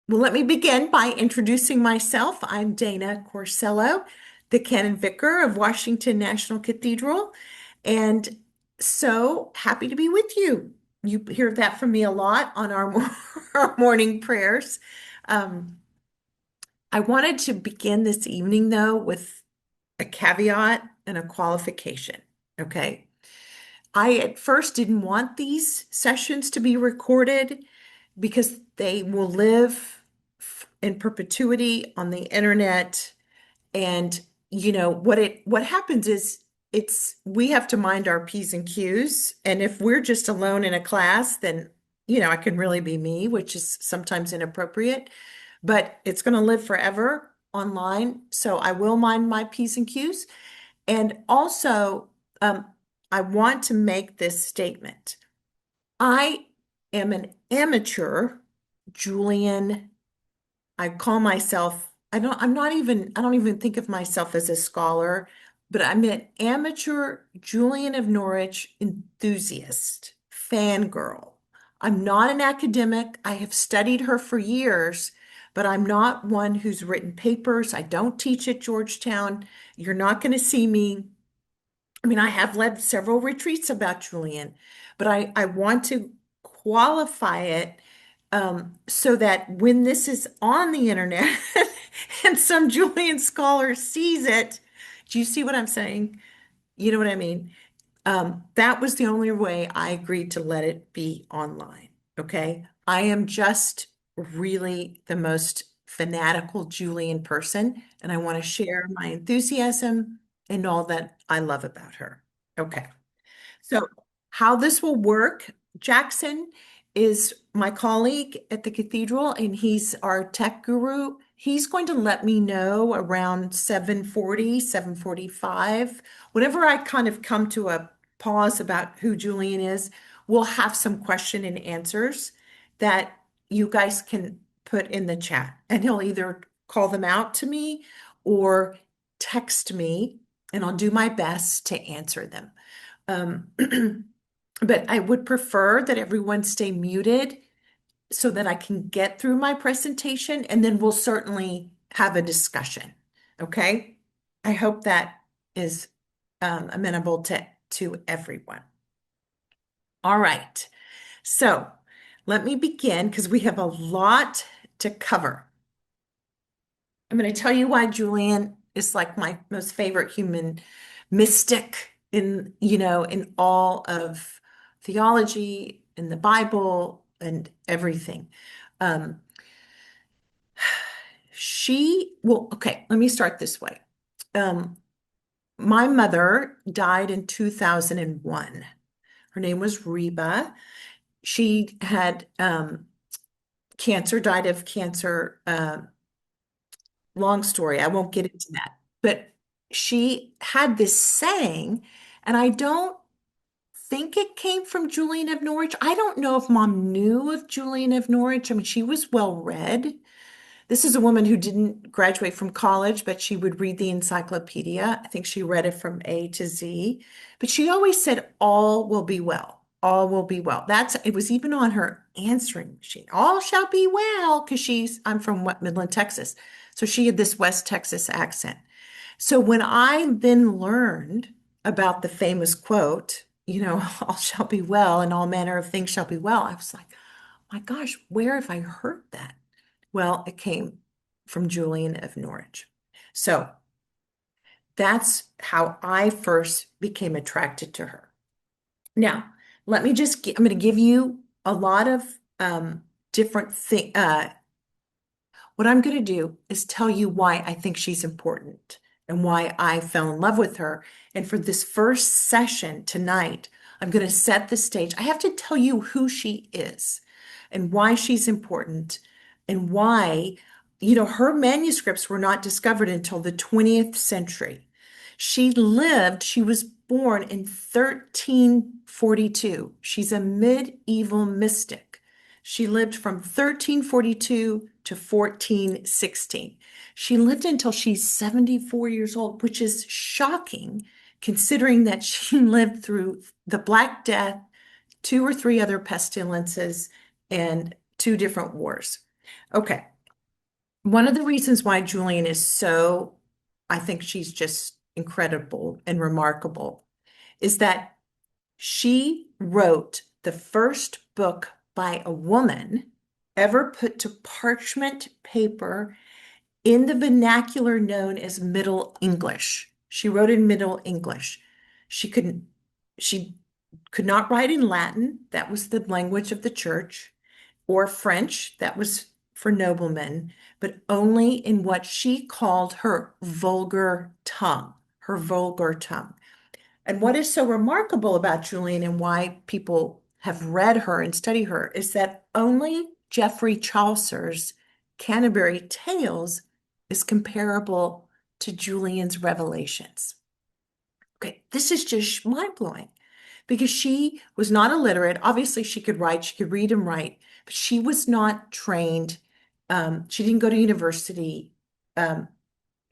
Well, let me begin by introducing myself. I'm Dana Corsello, the Canon Vicar of Washington National Cathedral, and so happy to be with you. You hear that from me a lot on our, our morning prayers. Um, I wanted to begin this evening, though, with a caveat and a qualification. Okay. I at first didn't want these sessions to be recorded because they will live in perpetuity on the internet. And what happens is it's we have to mind our P's and Q's. And if we're just alone in a class, then I can really be me, which is sometimes inappropriate, but it's going to live forever online. So I will mind my P's and Q's. And also, I want to make this statement. I am an amateur Julian. I call myself, I don't even think of myself as a scholar, but I'm an amateur Julian of Norwich enthusiast, fangirl. I'm not an academic. I have studied her for years, but I'm not one who's written papers. I don't teach at Georgetown. You're not going to see me. I mean, I have led several retreats about Julian, but I want to qualify it so that when this is on the internet and some Julian scholar sees it, do you see what I'm saying? You know what I mean? That was the only way I agreed to let it be online. Okay. I am just really the most fanatical Julian person, and I want to share my enthusiasm and all that I love about her. Okay. So, how this will work, Jackson is my colleague at the cathedral and he's our tech guru. He's going to let me know around 7:40, 7:45. Whenever I kind of come to a pause about who Julian is, we'll have some question and answers that you guys can put in the chat. And he'll either call them out to me or text me, and I'll do my best to answer them. Um, but I would prefer that everyone stay muted so that I can get through my presentation and then we'll certainly have a discussion. Okay? I hope that is amenable to everyone. All right. So let me begin because we have a lot to cover. I'm going to tell you why Julian is like my most favorite human mystic in all of theology, in the Bible, and everything. Um, okay, let me start this way. Um, my mother died in 2001. Her name was Reba. She had cancer, died of cancer. Long story. I won't get into that. But she had this saying, and I don't think it came from Julian of Norwich. I don't know if mom knew of Julian of Norwich. I mean, she was well read. This is a woman who didn't graduate from college, but she would read the encyclopedia. I think she read it from A to Z. But she always said, all will be well. All will be well. It was even on her answering machine. All shall be well, because I'm from Midland, Texas. So she had this West Texas accent. So when I then learned about the famous quote, all shall be well and all manner of things shall be well, I was like, my gosh, where have I heard that? Well, it came from Julian of Norwich. So that's how I first became attracted to her. Now, I'm going to give you a lot of different things. What I'm going to do is tell you why I think she's important and why I fell in love with her. And for this first session tonight, I'm going to set the stage. I have to tell you who she is and why she's important and why, her manuscripts were not discovered until the 20th century. She was born in 1342. She's a medieval mystic. She lived from 1342 to 1416. She lived until she's 74 years old, which is shocking considering that she lived through the Black Death, two or three other pestilences, and two different wars. Okay, One of the reasons why Julian is so, I think she's just incredible and remarkable, is that she wrote the first book by a woman ever put to parchment paper in the vernacular known as Middle English. She wrote in Middle English. She couldn't, she could not write in Latin, that was the language of the church, or French, that was for noblemen, but only in what she called her vulgar tongue, her vulgar tongue. And what is so remarkable about Julian and why people have read her and study her is that only Geoffrey Chaucer's Canterbury Tales is comparable to Julian's Revelations. Okay, this is just mind-blowing because she was not illiterate. Obviously, she could write, she could read and write, but she was not trained. She didn't go to university. Um,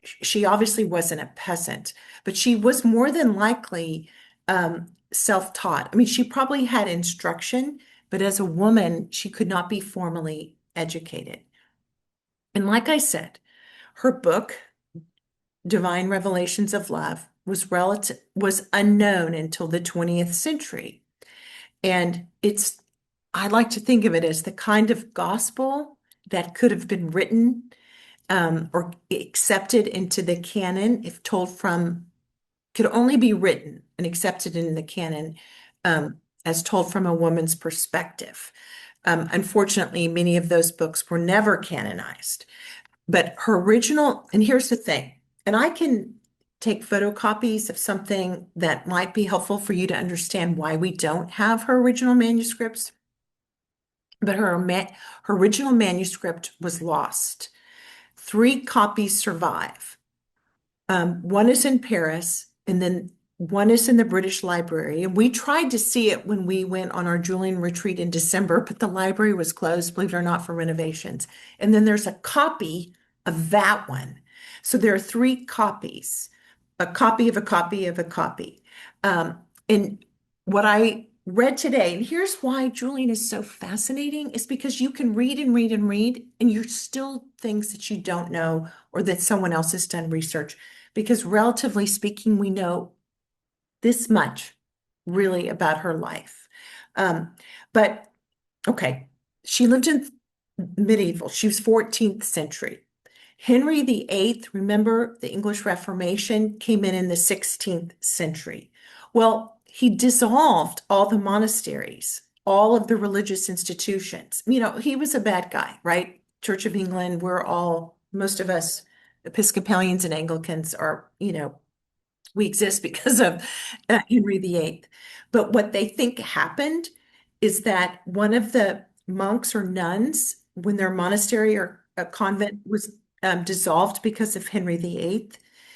she obviously wasn't a peasant, but she was more than likely self-taught. I mean, she probably had instruction, but as a woman, she could not be formally educated. And like I said, her book, Divine Revelations of Love, was unknown until the 20th century. And I like to think of it as the kind of gospel that could have been written or accepted into the canon if told from, could only be written and accepted in the canon as told from a woman's perspective. Unfortunately, many of those books were never canonized. But her original, and here's the thing, and I can take photocopies of something that might be helpful for you to understand why we don't have her original manuscripts. But her original manuscript was lost. Three copies survive. One is in Paris, and then one is in the British Library. And we tried to see it when we went on our Julian retreat in December, but the library was closed, believe it or not, for renovations. And then there's a copy of that one. So there are three copies, a copy of a copy of a copy. And what I read today, and here's why Julian is so fascinating, is because you can read and read and read, and you're still things that you don't know or that someone else has done research because relatively speaking, we know this much really about her life. Um, but okay, she lived in medieval, she was 14th century. Henry VIII, remember the English Reformation came in the 16th century. Well, he dissolved all the monasteries, all of the religious institutions. You know, he was a bad guy, right? Church of England, most of us Episcopalians and Anglicans are, we exist because of Henry VIII. But what they think happened is that one of the monks or nuns, when their monastery or a convent was dissolved because of Henry VIII,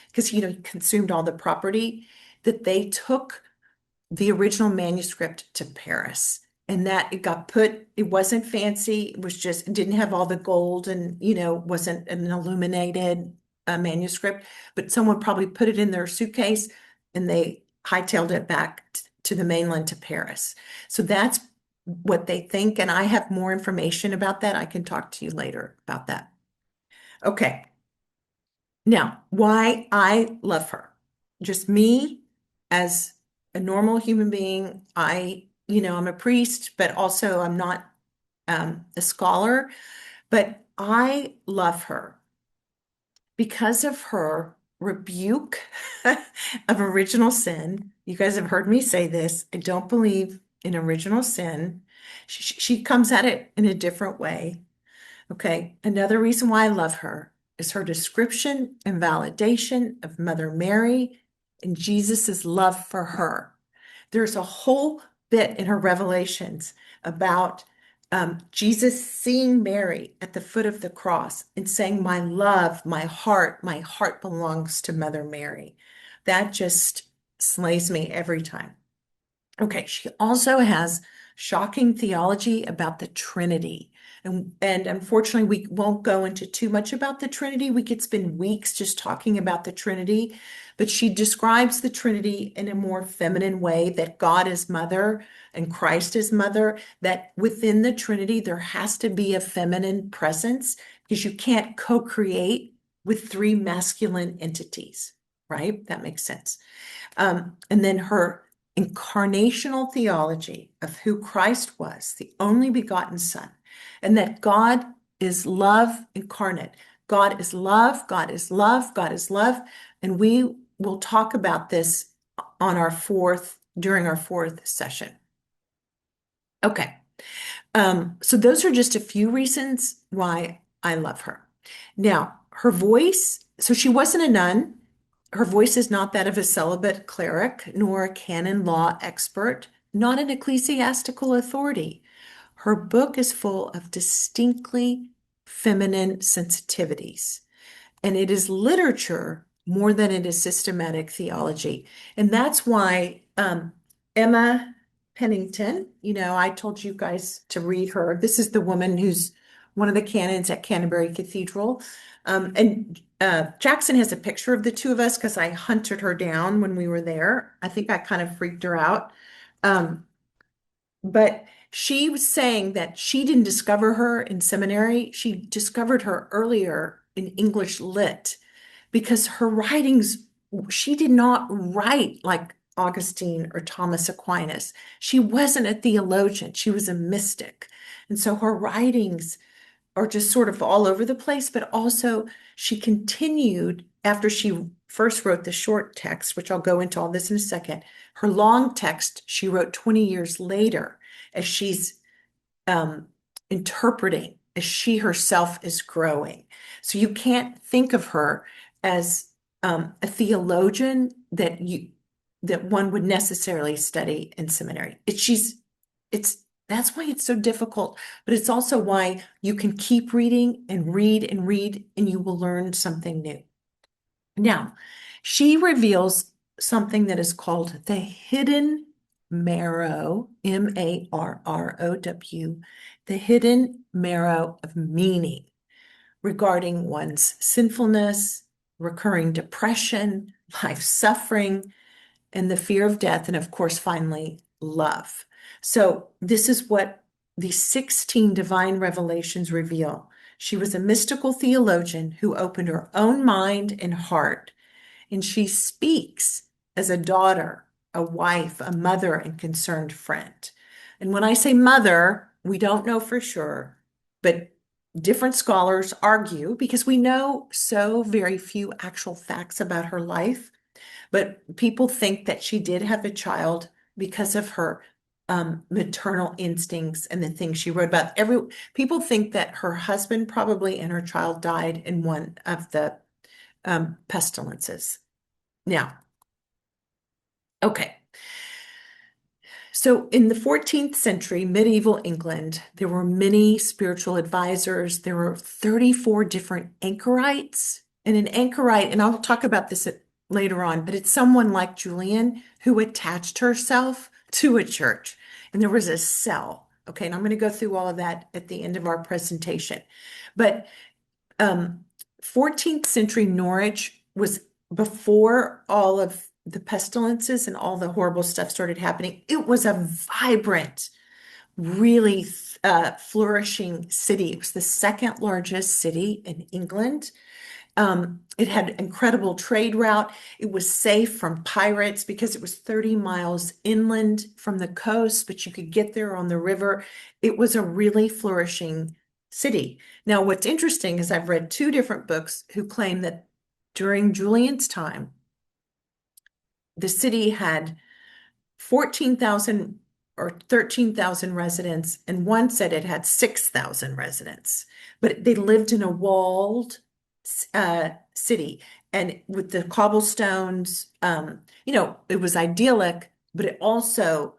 because he consumed all the property, that they took the original manuscript to Paris. And that it wasn't fancy. It was just, it didn't have all the gold and, wasn't an illuminated manuscript, but someone probably put it in their suitcase and they hightailed it back to the mainland to Paris. So that's what they think. And I have more information about that. I can talk to you later about that. Okay. Now, why I love her. Just me as a normal human being. I'm a priest, but also I'm not a scholar, but I love her because of her rebuke of original sin. You guys have heard me say this. I don't believe in original sin. She comes at it in a different way. Okay, another reason why I love her is her description and validation of Mother Mary and Jesus's love for her. There's a whole bit in her Revelations about Jesus seeing Mary at the foot of the cross and saying, my heart belongs to Mother Mary. That just slays me every time. Okay, she also has shocking theology about the Trinity. And unfortunately, we won't go into too much about the Trinity. We could spend weeks just talking about the Trinity, but she describes the Trinity in a more feminine way, that God is mother and Christ is mother, that within the Trinity, there has to be a feminine presence because you can't co-create with three masculine entities, right? That makes sense. And then her incarnational theology of who Christ was, the only begotten Son, and that God is love incarnate. God is love, God is love, God is love. And we will talk about this during our fourth session. Okay. So those are just a few reasons why I love her. Now, her voice, so she wasn't a nun. Her voice is not that of a celibate cleric, nor a canon law expert, not an ecclesiastical authority. Her book is full of distinctly feminine sensitivities, and it is literature more than it is systematic theology. And that's why Emma Pennington, I told you guys to read her. This is the woman who's one of the canons at Canterbury Cathedral. And Jackson has a picture of the two of us because I hunted her down when we were there. I think I kind of freaked her out. But she was saying that she didn't discover her in seminary. She discovered her earlier in English lit because her writings, she did not write like Augustine or Thomas Aquinas. She wasn't a theologian, she was a mystic. And so her writings are just sort of all over the place, but also she continued after she first wrote the short text, which I'll go into all this in a second. Her long text she wrote 20 years later as she's interpreting, as she herself is growing. So you can't think of her as a theologian that one would necessarily study in seminary. That's why it's so difficult, but it's also why you can keep reading and read and read, and you will learn something new. Now, she reveals something that is called the hidden marrow, Marrow, the hidden marrow of meaning regarding one's sinfulness, recurring depression, life suffering, and the fear of death, and of course, finally, love. So, this is what these 16 divine revelations reveal. She was a mystical theologian who opened her own mind and heart, and she speaks as a daughter, a wife, a mother, and concerned friend. And when I say mother, we don't know for sure, but different scholars argue because we know so very few actual facts about her life. But people think that she did have a child because of her maternal instincts and the things she wrote about. People think that her husband probably and her child died in one of the pestilences. Now, okay. So in the 14th century, medieval England, there were many spiritual advisors. There were 34 different anchorites. And an anchorite, and I'll talk about this later on, but it's someone like Julian who attached herself to a church. And there was a cell. Okay, and I'm going to go through all of that at the end of our presentation. But 14th century Norwich was before all of the pestilences and all the horrible stuff started happening. It was a vibrant, really flourishing city. It was the second largest city in England. It had incredible trade route. It was safe from pirates because it was 30 miles inland from the coast, but you could get there on the river. It was a really flourishing city. Now, what's interesting is I've read two different books who claim that during Julian's time, the city had 14,000 or 13,000 residents, and one said it had 6,000 residents. But they lived in a walled city, and with the cobblestones, it was idyllic, but it also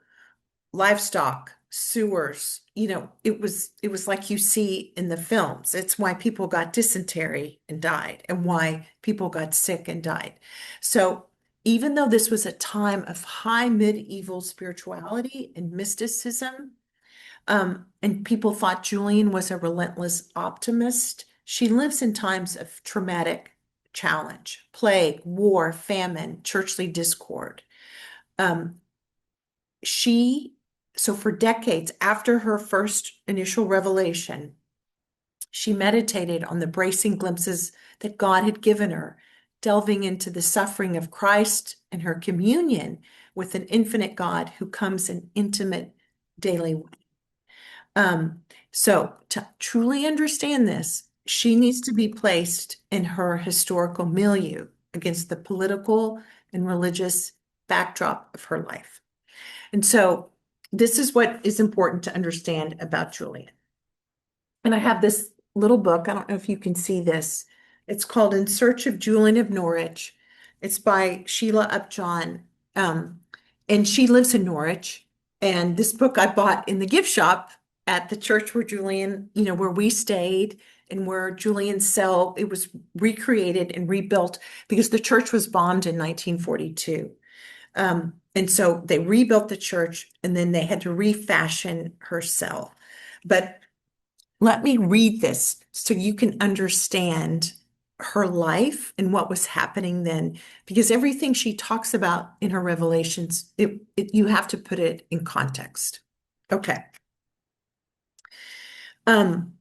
livestock, sewers, it was like you see in the films. It's why people got dysentery and died, and why people got sick and died. So even though this was a time of high medieval spirituality and mysticism, and people thought Julian was a relentless optimist, she lives in times of traumatic challenge, plague, war, famine, churchly discord. Um, so for decades after her first initial revelation, She meditated on the bracing glimpses that God had given her, delving into the suffering of Christ and her communion with an infinite God who comes in intimate daily way. Um, so to truly understand this, she needs to be placed in her historical milieu against the political and religious backdrop of her life. And so this is what is important to understand about Julian. And I have this little book. I don't know if you can see this. It's called In Search of Julian of Norwich. It's by Sheila Upjohn. Um, and she lives in Norwich. And this book I bought in the gift shop at the church where Julian, where we stayed and where Julian's cell, it was recreated and rebuilt because the church was bombed in 1942. And so they rebuilt the church and then they had to refashion her cell. But let me read this so you can understand her life and what was happening then, because everything she talks about in her revelations, you have to put it in context. Okay. Um,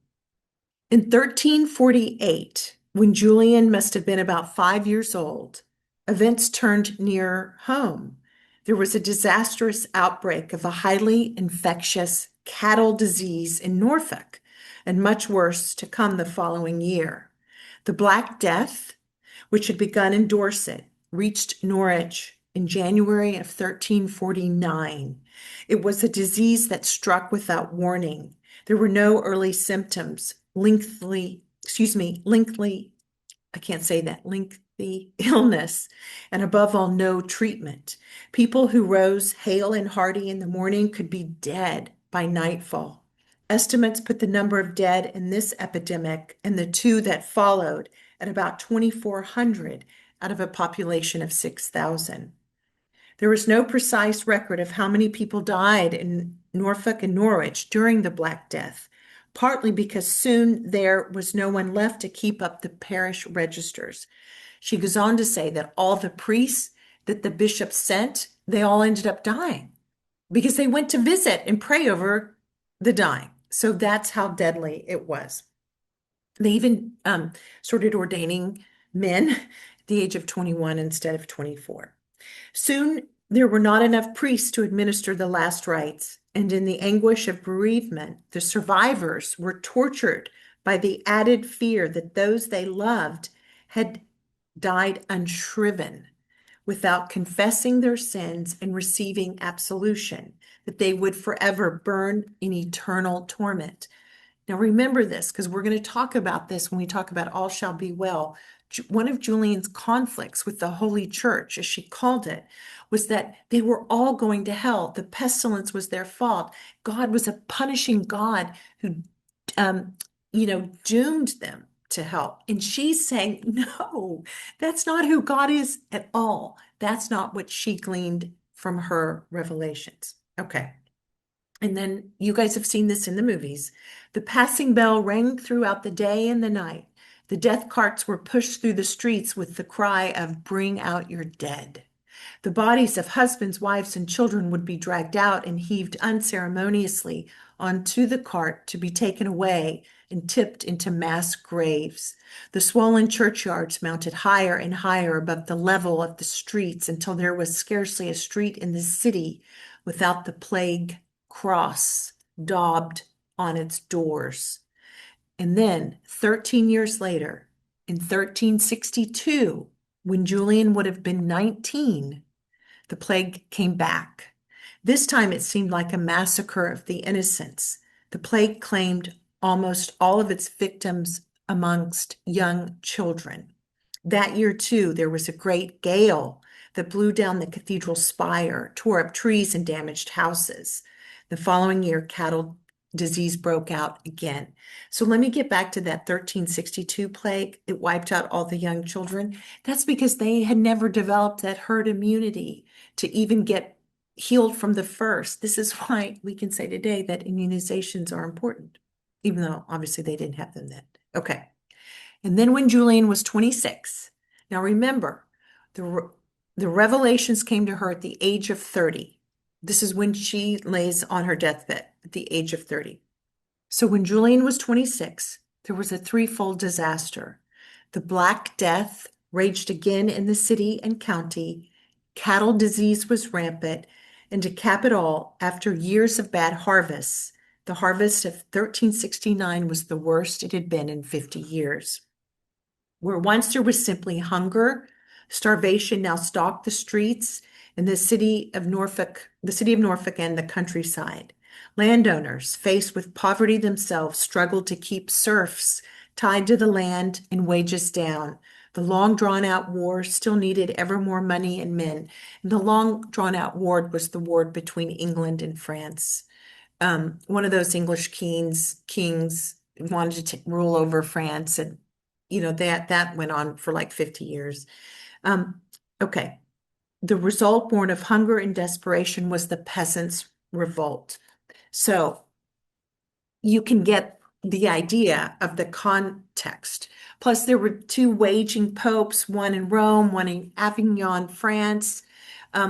in 1348, when Julian must have been about 5 years old, events turned near home. There was a disastrous outbreak of a highly infectious cattle disease in Norfolk, and much worse to come the following year. The Black Death, which had begun in Dorset, reached Norwich in January of 1349. It was a disease that struck without warning. There were no early symptoms, lengthy, I can't say that, lengthy illness, and above all, no treatment. People who rose hale and hearty in the morning could be dead by nightfall. Estimates put the number of dead in this epidemic and the two that followed at about 2,400 out of a population of 6,000. There was no precise record of how many people died in Norfolk and Norwich during the Black Death, partly because soon there was no one left to keep up the parish registers. She goes on to say that all the priests that the bishop sent, they all ended up dying because they went to visit and pray over the dying. So that's how deadly it was. They even started ordaining men at the age of 21 instead of 24. Soon there were not enough priests to administer the last rites, and in the anguish of bereavement, the survivors were tortured by the added fear that those they loved had died unshriven without confessing their sins and receiving absolution, that they would forever burn in eternal torment. Now, remember this because we're going to talk about this when we talk about all shall be well. One of Julian's conflicts with the Holy Church, as she called it, was that they were all going to hell. The pestilence was their fault. God was a punishing God who, doomed them to hell. And she's saying, no, that's not who God is at all. That's not what she gleaned from her revelations. Okay. And then you guys have seen this in the movies. The passing bell rang throughout the day and the night. The death carts were pushed through the streets with the cry of, "Bring out your dead." The bodies of husbands, wives, and children would be dragged out and heaved unceremoniously onto the cart to be taken away and tipped into mass graves. The swollen churchyards mounted higher and higher above the level of the streets until there was scarcely a street in the city without the plague cross daubed on its doors. And then 13 years later, in 1362, when Julian would have been 19, the plague came back. This time it seemed like a massacre of the innocents. The plague claimed almost all of its victims amongst young children. That year, too, there was a great gale that blew down the cathedral spire, tore up trees, and damaged houses. The following year, cattle disease broke out again. So let me get back to that 1362 plague. It wiped out all the young children. That's because they had never developed that herd immunity to even get healed from the first. This is why we can say today that immunizations are important, even though obviously they didn't have them then. Okay. And then when Julian was 26, now remember, the revelations came to her at the age of 30. This is when she lays on her deathbed at the age of 30. So when Julian was 26, there was a threefold disaster. The Black Death raged again in the city and county. Cattle disease was rampant. And to cap it all, after years of bad harvests, the harvest of 1369 was the worst it had been in 50 years. Where once there was simply hunger, starvation now stalked the streets in the city of Norfolk and the countryside. Landowners, faced with poverty themselves, struggled to keep serfs tied to the land and wages down. The long drawn out war still needed ever more money and men. And the long drawn out war was the war between England and France. One of those English kings wanted to rule over France, and that went on for like 50 years. Um, okay. The result born of hunger and desperation was the peasants' revolt. So you can get the idea of the context. Plus, there were two waging popes, one in Rome, one in Avignon, France.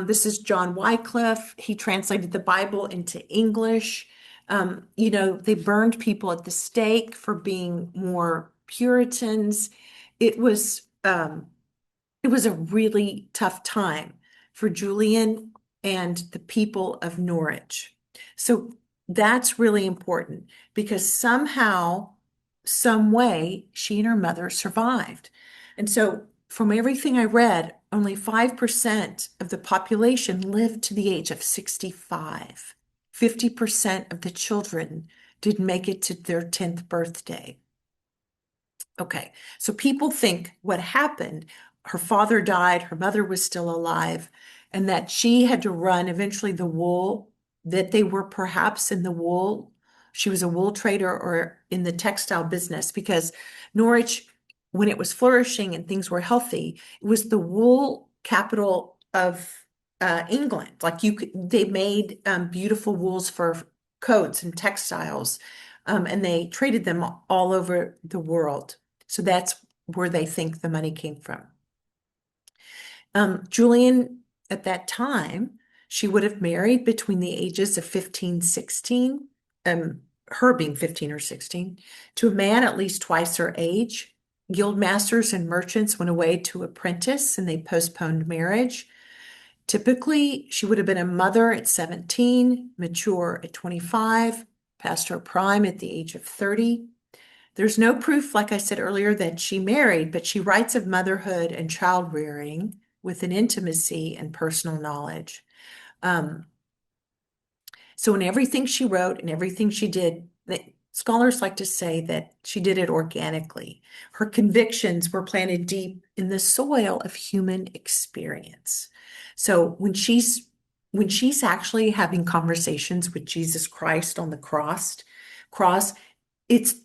This is John Wycliffe. He translated the Bible into English. They burned people at the stake for being more Puritans. It was um, it was a really tough time for Julian and the people of Norwich. So that's really important because somehow, some way, she and her mother survived. And so, from everything I read, only 5% of the population lived to the age of 65. 50% of the children didn't make it to their 10th birthday. Okay, so people think what happened, her father died, her mother was still alive, and that she had to run eventually the wool, that they were perhaps in the wool. She was a wool trader or in the textile business because Norwich, when it was flourishing and things were healthy, it was the wool capital of England. Like they made beautiful wools for coats and textiles, and they traded them all over the world. So that's where they think the money came from. Julian, at that time, she would have married between the ages of 15, 16, her being 15 or 16, to a man at least twice her age. Guild masters and merchants went away to apprentice and they postponed marriage. Typically, she would have been a mother at 17, mature at 25, past her prime at the age of 30. There's no proof, like I said earlier, that she married, but she writes of motherhood and child rearing with an intimacy and personal knowledge. Um, so in everything she wrote and everything she did, scholars like to say that she did it organically. Her convictions were planted deep in the soil of human experience. So when she's actually having conversations with Jesus Christ on the cross, it's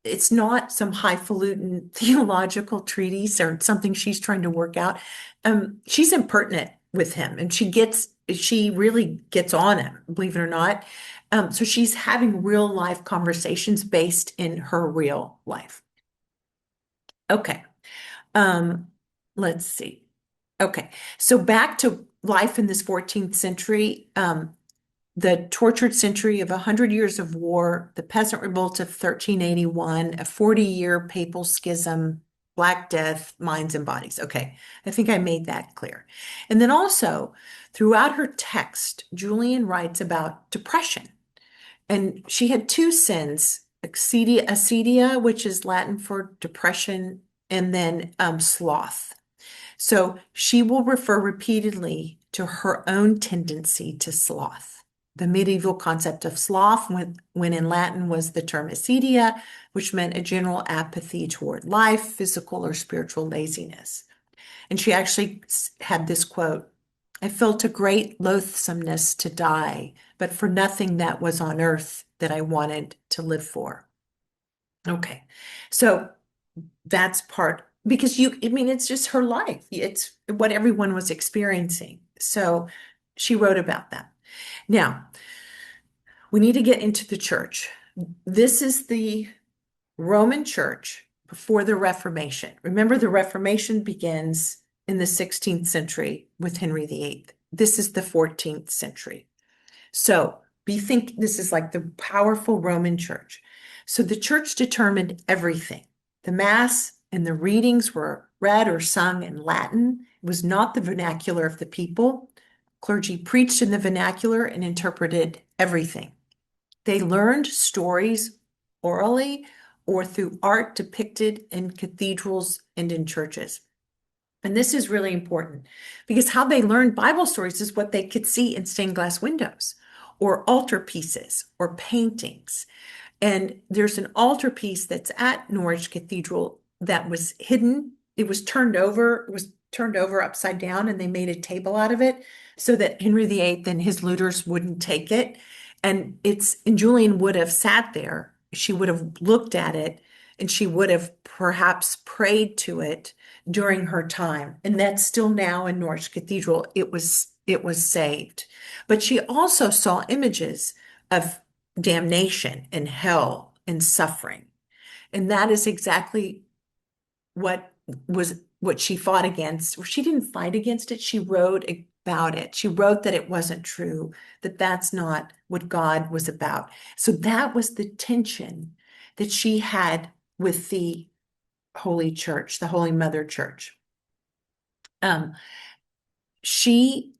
it's not some highfalutin theological treatise or something she's trying to work out. She's impertinent with him, and she really gets on him, believe it or not. So she's having real life conversations based in her real life. Okay. Um, let's see. Okay. So back to life in this 14th century. The tortured century of 100 years of war, the peasant revolt of 1381, a 40-year papal schism, Black Death, minds and bodies. Okay, I think I made that clear. And then also, throughout her text, Julian writes about depression. And she had two sins, acedia, which is Latin for depression, and then sloth. So she will refer repeatedly to her own tendency to sloth. The medieval concept of sloth, when in Latin, was the term acedia, which meant a general apathy toward life, physical or spiritual laziness. And she actually had this quote, I felt a great loathsomeness to die, but for nothing that was on earth that I wanted to live for. Okay, so that's part, because it's just her life. It's what everyone was experiencing. So she wrote about that. Now, we need to get into the church. This is the Roman church before the Reformation. Remember, the Reformation begins in the 16th century with Henry VIII. This is the 14th century. So this is like the powerful Roman church. So the church determined everything. The Mass and the readings were read or sung in Latin. It was not the vernacular of the people. Clergy preached in the vernacular and interpreted everything. They learned stories orally or through art depicted in cathedrals and in churches. And this is really important because how they learned Bible stories is what they could see in stained glass windows or altar pieces or paintings. And there's an altarpiece that's at Norwich Cathedral that was hidden. It was turned over upside down, and they made a table out of it so that Henry VIII and his looters wouldn't take it. And Julian would have sat there. She would have looked at it, and she would have perhaps prayed to it during her time. And that's still now in Norwich Cathedral. It was saved. But she also saw images of damnation and hell and suffering. And that is exactly what what she fought against. She didn't fight against it. She wrote about it. She wrote that it wasn't true, that that's not what God was about. So that was the tension that she had with the Holy Church, the Holy Mother Church. Um, she,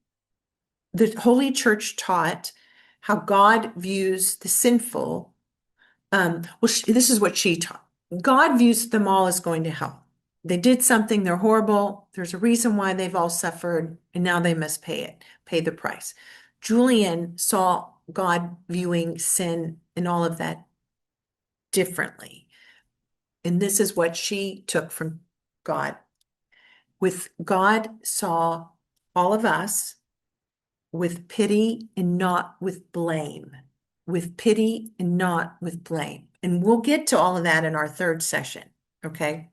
the Holy Church taught how God views the sinful. This is what she taught. God views them all as going to hell. They did something, they're horrible. There's a reason why they've all suffered, and now they must pay the price. Julian saw God viewing sin and all of that differently. And this is what she took from God. With God saw all of us with pity and not with blame. With pity and not with blame. And we'll get to all of that in our third session, okay?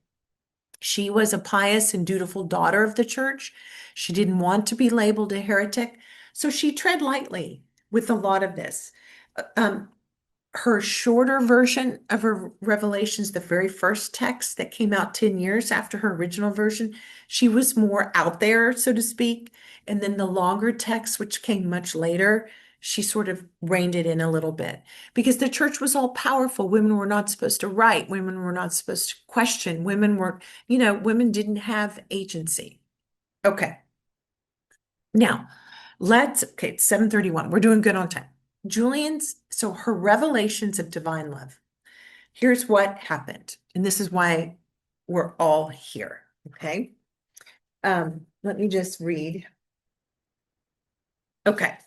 She was a pious and dutiful daughter of the church. She didn't want to be labeled a heretic, so she tread lightly with a lot of this. Um, Her shorter version of her Revelations, the very first text that came out 10 years after her original version, she was more out there, so to speak. And then the longer text, which came much later, she sort of reined it in a little bit because the church was all powerful. Women were not supposed to write. Women were not supposed to question. Women didn't have agency. Okay. Now, it's 7:31. We're doing good on time. So her revelations of divine love. Here's what happened. And this is why we're all here. Okay. Let me just read. Okay.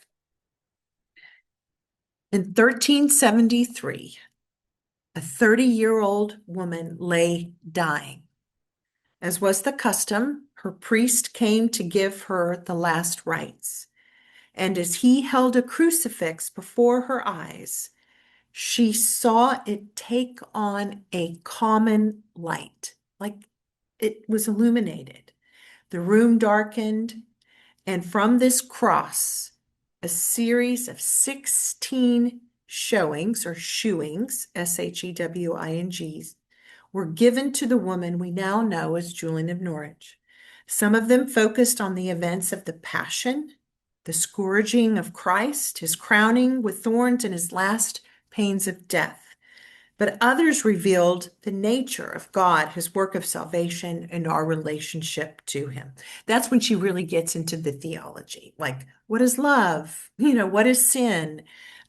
In 1373, a 30-year-old woman lay dying. As was the custom, her priest came to give her the last rites. And as he held a crucifix before her eyes, she saw it take on a common light, like it was illuminated. The room darkened, and from this cross, a series of 16 showings or shewings, Shewings, were given to the woman we now know as Julian of Norwich. Some of them focused on the events of the Passion, the scourging of Christ, his crowning with thorns, and his last pains of death. But others revealed the nature of God, his work of salvation, and our relationship to him. That's when she really gets into the theology, like what is love? What is sin?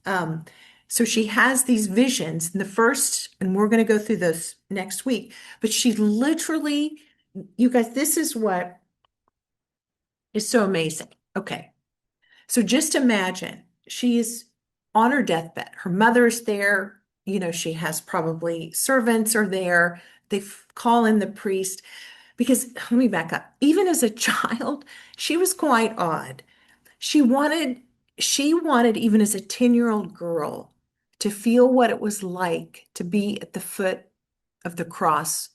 Um, so she has these visions, and we're going to go through those next week, but she literally, you guys, this is what is so amazing. Okay. So just imagine she is on her deathbed. Her mother's there. She has probably servants are there. They call in the priest because let me back up. Even as a child, she was quite odd. She wanted, she wanted, even as a 10-year-old girl, to feel what it was like to be at the foot of the cross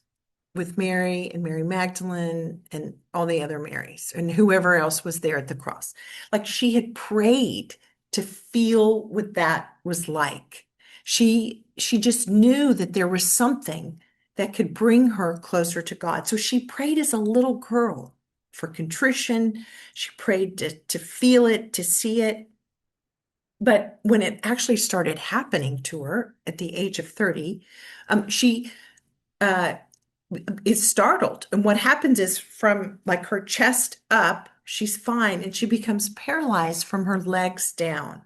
with Mary and Mary Magdalene and all the other Marys and whoever else was there at the cross. Like she had prayed to feel what that was like. She just knew that there was something that could bring her closer to God. So she prayed as a little girl for contrition. She prayed to feel it, to see it. But when it actually started happening to her at the age of 30, she uh, is startled. And what happens is from like her chest up, she's fine, and she becomes paralyzed from her legs down.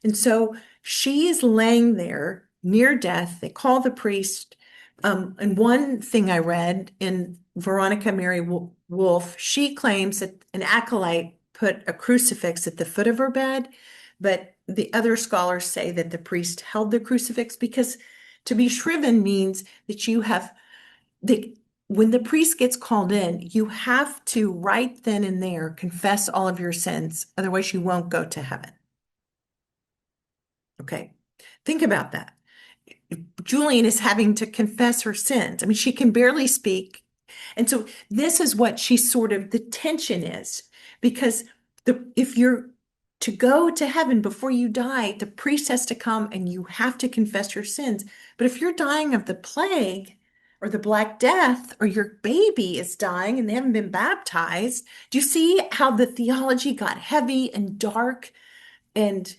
And so she is laying there near death. They call the priest. And one thing I read in Veronica Mary Wolfe, she claims that an acolyte put a crucifix at the foot of her bed, but the other scholars say that the priest held the crucifix because to be shriven means that you have the when the priest gets called in, you have to right then and there confess all of your sins, otherwise you won't go to heaven. Okay. Think about that. Julian is having to confess her sins. I mean, she can barely speak. And so this is what the tension is because if you're to go to heaven before you die, the priest has to come and you have to confess your sins. But if you're dying of the plague or the Black Death or your baby is dying and they haven't been baptized, do you see how the theology got heavy and dark and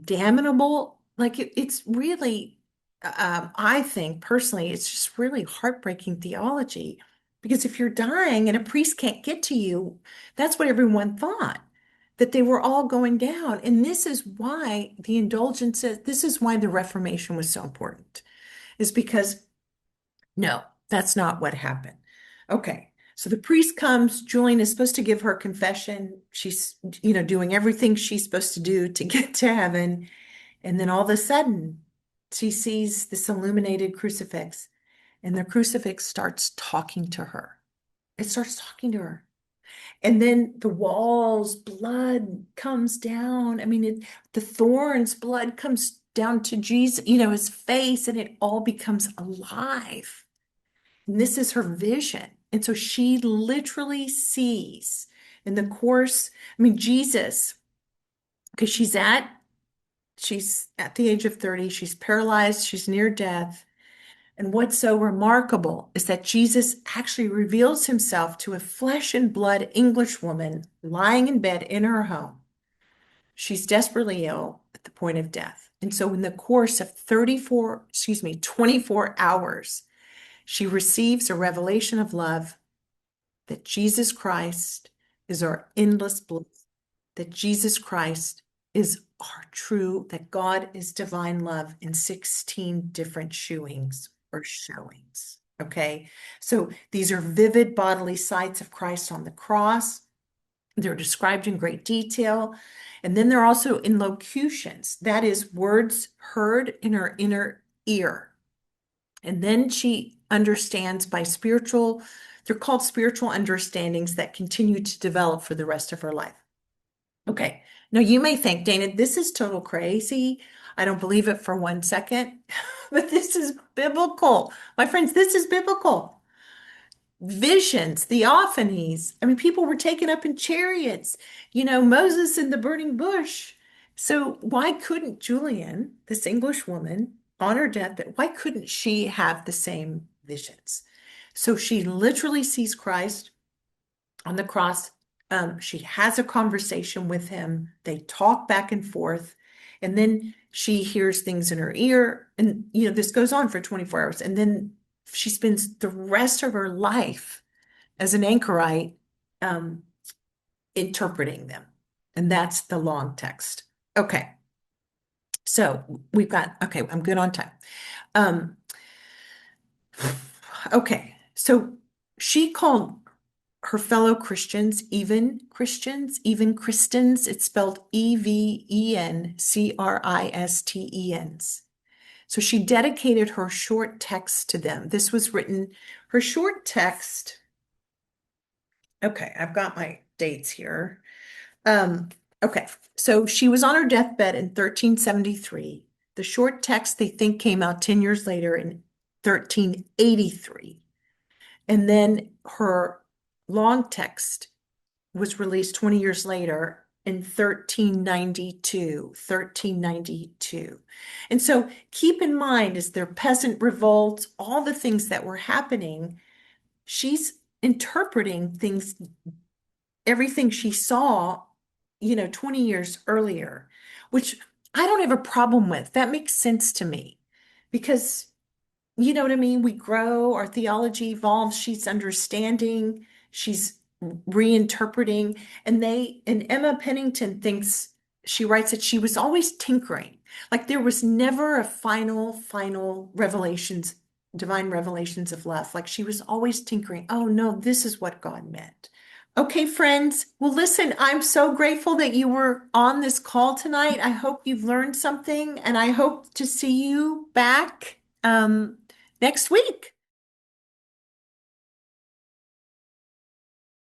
damnable? Like it's really, I think personally, it's just really heartbreaking theology because if you're dying and a priest can't get to you, that's what everyone thought, that they were all going down. And this is why the indulgences, this is why the Reformation was so important, is because no, that's not what happened. Okay. So the priest comes, Julian is supposed to give her confession. She's, doing everything she's supposed to do to get to heaven. And then all of a sudden, she sees this illuminated crucifix, and the crucifix starts talking to her. It starts talking to her. And then the walls, blood comes down. I mean, the thorns, blood comes down to Jesus, his face, and it all becomes alive. And this is her vision. And so she literally sees in the course, I mean, Jesus, because she's at the age of 30, she's paralyzed, she's near death. And what's so remarkable is that Jesus actually reveals himself to a flesh and blood English woman lying in bed in her home. She's desperately ill at the point of death. And so in the course of 24 hours, she receives a revelation of love that Jesus Christ is our endless bliss, that Jesus Christ is our true, that God is divine love in 16 different shewings or showings. Okay. So these are vivid bodily sights of Christ on the cross. They're described in great detail. And then they're also in locutions, that is, words heard in her inner ear. And then she understands they're called spiritual understandings that continue to develop for the rest of her life. Okay. Now you may think, Dana, this is total crazy. I don't believe it for 1 second, but this is biblical. My friends, this is biblical. Visions, theophanies. I mean, people were taken up in chariots, Moses in the burning bush. So why couldn't Julian, this English woman, on her deathbed, why couldn't she have the same visions? So she literally sees Christ on the cross. She has a conversation with him. They talk back and forth, and then she hears things in her ear. And, this goes on for 24 hours. And then she spends the rest of her life as an anchorite um, interpreting them. And that's the long text. Okay. So okay, I'm good on time. Um, okay. So she called her fellow Christians, even Christians, even Christians. It's spelled Evencristens. So she dedicated her short text to them. This was written, her short text. Okay, I've got my dates here. Um, okay, so she was on her deathbed in 1373. The short text they think came out 10 years later in 1383. And then her long text was released 20 years later in 1392. And so keep in mind, as their peasant revolts, all the things that were happening, she's interpreting things, everything she saw, 20 years earlier. which I don't have a problem with. That makes sense to me because you know what I mean? We grow, our theology evolves, she's understanding, she's reinterpreting, and Emma Pennington thinks, she writes that she was always tinkering. Like there was never a final revelations, divine revelations of love. Like she was always tinkering. Oh no, this is what God meant. Okay, friends. Well, listen, I'm so grateful that you were on this call tonight. I hope you've learned something, and I hope to see you back next week.